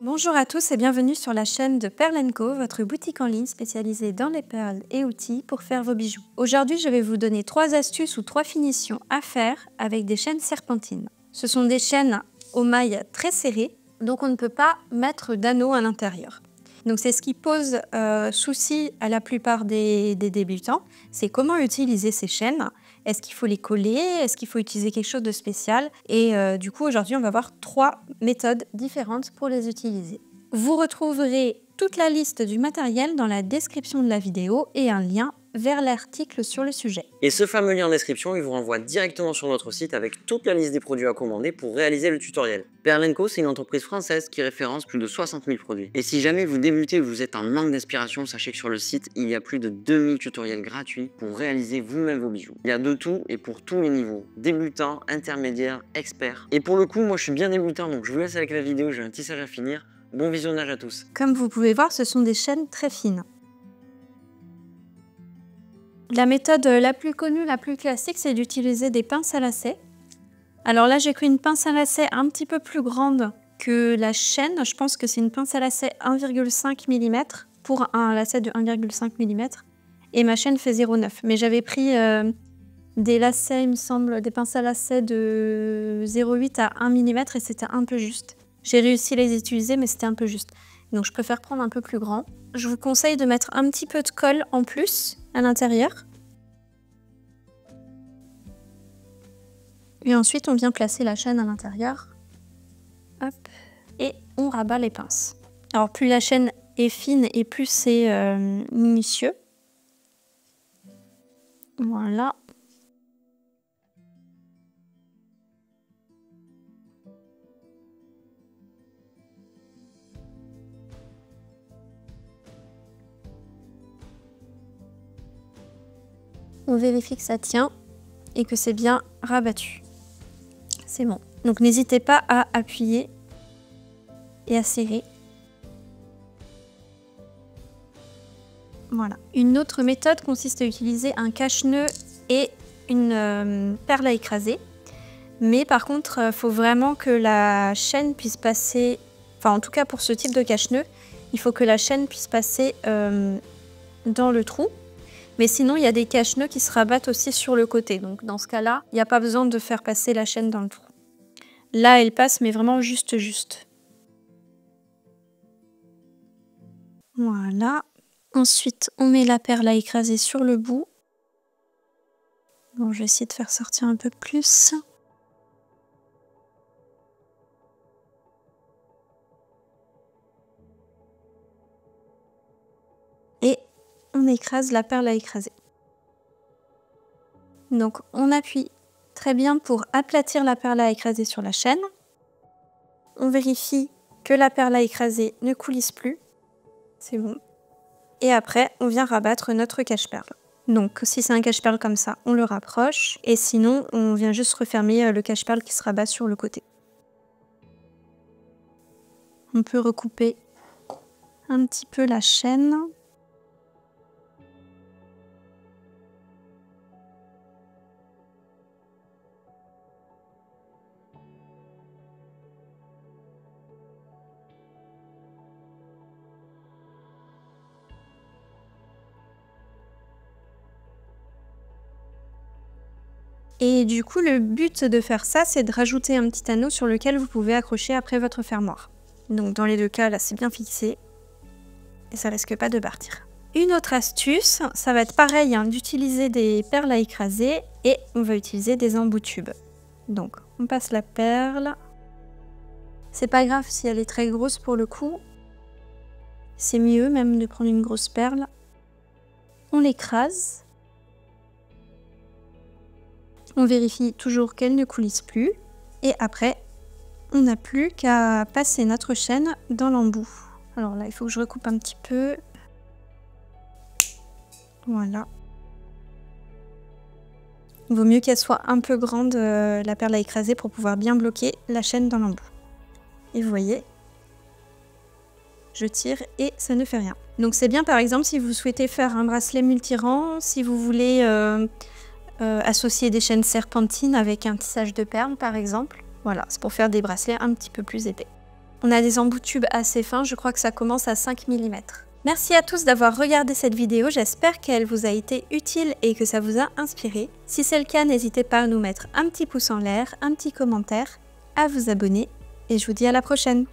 Bonjour à tous et bienvenue sur la chaîne de Perle & Co, votre boutique en ligne spécialisée dans les perles et outils pour faire vos bijoux. Aujourd'hui, je vais vous donner 3 astuces ou 3 finitions à faire avec des chaînes serpentines. Ce sont des chaînes aux mailles très serrées, donc on ne peut pas mettre d'anneaux à l'intérieur. Donc c'est ce qui pose souci à la plupart des débutants, c'est comment utiliser ces chaînes. Est-ce qu'il faut les coller? Est-ce qu'il faut utiliser quelque chose de spécial? Et du coup, aujourd'hui, on va voir 3 méthodes différentes pour les utiliser. Vous retrouverez toute la liste du matériel dans la description de la vidéo et un lien vers l'article sur le sujet. Et ce fameux lien en description, il vous renvoie directement sur notre site avec toute la liste des produits à commander pour réaliser le tutoriel. Perle & Co, c'est une entreprise française qui référence plus de 60 000 produits. Et si jamais vous débutez ou vous êtes en manque d'inspiration, sachez que sur le site, il y a plus de 2000 tutoriels gratuits pour réaliser vous-même vos bijoux. Il y a de tout et pour tous les niveaux, débutants, intermédiaires, experts. Et pour le coup, moi je suis bien débutant, donc je vous laisse avec la vidéo, j'ai un tissage à finir. Bon visionnage à tous. Comme vous pouvez voir, ce sont des chaînes très fines. La méthode la plus connue, la plus classique, c'est d'utiliser des pinces à lacets. Alors là, j'ai pris une pince à lacets un petit peu plus grande que la chaîne. Je pense que c'est une pince à lacets 1,5 mm pour un lacet de 1,5 mm. Et ma chaîne fait 0,9. Mais j'avais pris des lacets, il me semble, des pinces à lacets de 0,8 à 1 mm et c'était un peu juste. J'ai réussi à les utiliser, mais c'était un peu juste. Donc je préfère prendre un peu plus grand. Je vous conseille de mettre un petit peu de colle en plus à l'intérieur. Et ensuite, on vient placer la chaîne à l'intérieur. Hop. Et on rabat les pinces. Alors plus la chaîne est fine et plus c'est minutieux. Voilà. On vérifie que ça tient et que c'est bien rabattu. C'est bon. Donc n'hésitez pas à appuyer et à serrer. Voilà. Une autre méthode consiste à utiliser un cache-nœud et une perle à écraser. Mais par contre, il faut vraiment que la chaîne puisse passer, enfin en tout cas pour ce type de cache-nœud, il faut que la chaîne puisse passer dans le trou. Mais sinon, il y a des cache-nœuds qui se rabattent aussi sur le côté. Donc dans ce cas-là, il n'y a pas besoin de faire passer la chaîne dans le trou. Là, elle passe, mais vraiment juste. Voilà. Ensuite, on met la perle à écraser sur le bout. Bon, je vais essayer de faire sortir un peu plus. Et on écrase la perle à écraser. Donc on appuie très bien pour aplatir la perle à écraser sur la chaîne. On vérifie que la perle à écraser ne coulisse plus. C'est bon. Et après, on vient rabattre notre cache-perle. Donc si c'est un cache-perle comme ça, on le rapproche. Et sinon, on vient juste refermer le cache-perle qui se rabat sur le côté. On peut recouper un petit peu la chaîne. Et du coup, le but de faire ça, c'est de rajouter un petit anneau sur lequel vous pouvez accrocher après votre fermoir. Donc dans les deux cas, là, c'est bien fixé et ça risque pas de partir. Une autre astuce, ça va être pareil, hein, d'utiliser des perles à écraser et on va utiliser des embouts tubes. Donc on passe la perle. C'est pas grave si elle est très grosse pour le coup. C'est mieux même de prendre une grosse perle. On l'écrase. On vérifie toujours qu'elle ne coulisse plus. Et après, on n'a plus qu'à passer notre chaîne dans l'embout. Alors là, il faut que je recoupe un petit peu. Voilà. Il vaut mieux qu'elle soit un peu grande, la perle à écraser, pour pouvoir bien bloquer la chaîne dans l'embout. Et vous voyez, je tire et ça ne fait rien. Donc c'est bien par exemple si vous souhaitez faire un bracelet multirang, si vous voulez associer des chaînes serpentines avec un tissage de perles par exemple. Voilà, c'est pour faire des bracelets un petit peu plus épais. On a des embouts tubes assez fins, je crois que ça commence à 5 mm. Merci à tous d'avoir regardé cette vidéo, j'espère qu'elle vous a été utile et que ça vous a inspiré. Si c'est le cas, n'hésitez pas à nous mettre un petit pouce en l'air, un petit commentaire, à vous abonner et je vous dis à la prochaine.